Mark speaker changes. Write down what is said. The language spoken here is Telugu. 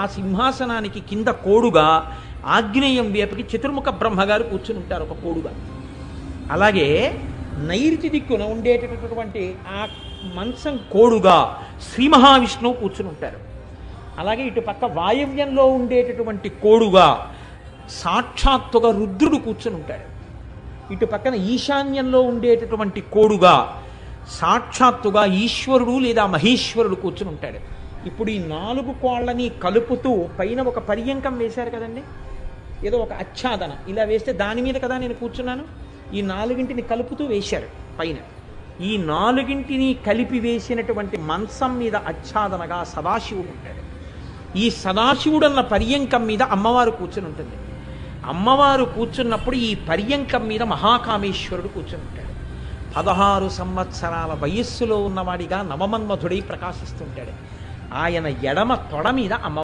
Speaker 1: ఆ సింహాసనానికి కింద కోడుగా ఆగ్నేయం వేపకి చతుర్ముఖ బ్రహ్మగారు కూర్చుని ఉంటారు ఒక కోడుగా. అలాగే నైరుతి దిక్కున ఉండేటటువంటి ఆ మంచం కోడుగా శ్రీ మహావిష్ణువు కూర్చుని ఉంటారు. అలాగే ఇటు పక్క వాయవ్యంలో ఉండేటటువంటి కోడుగా సాక్షాత్తుగా రుద్రుడు కూర్చుని ఉంటాడు. ఇటు పక్కన ఈశాన్యంలో ఉండేటటువంటి కోడుగా సాక్షాత్తుగా ఈశ్వరుడు లేదా మహేశ్వరుడు కూర్చుని ఉంటాడు. ఇప్పుడు ఈ 4 కోళ్ళని కలుపుతూ పైన ఒక పర్యంకం వేశారు కదండి, ఏదో ఒక ఆచ్ఛాదన ఇలా వేస్తే దాని మీద కదా నేను కూర్చున్నాను. ఈ 4ంటిని కలుపుతూ వేశారు పైన. ఈ 4ంటిని కలిపి వేసినటువంటి మంచం మీద ఆచ్ఛాదనగా సదాశివుడు ఉంటాడు. ఈ సదాశివుడన్న పర్యంకం మీద అమ్మవారు కూర్చుని ఉంటుంది. అమ్మవారు కూర్చున్నప్పుడు ఈ పర్యంకం మీద మహాకామేశ్వరుడు కూర్చుని ఉంటాడు. 16 సంవత్సరాల వయస్సులో ఉన్నవాడిగా నవమన్మధుడై ప్రకాశిస్తుంటాడు. ఆయన ఎడమ తొడ మీద అమ్మ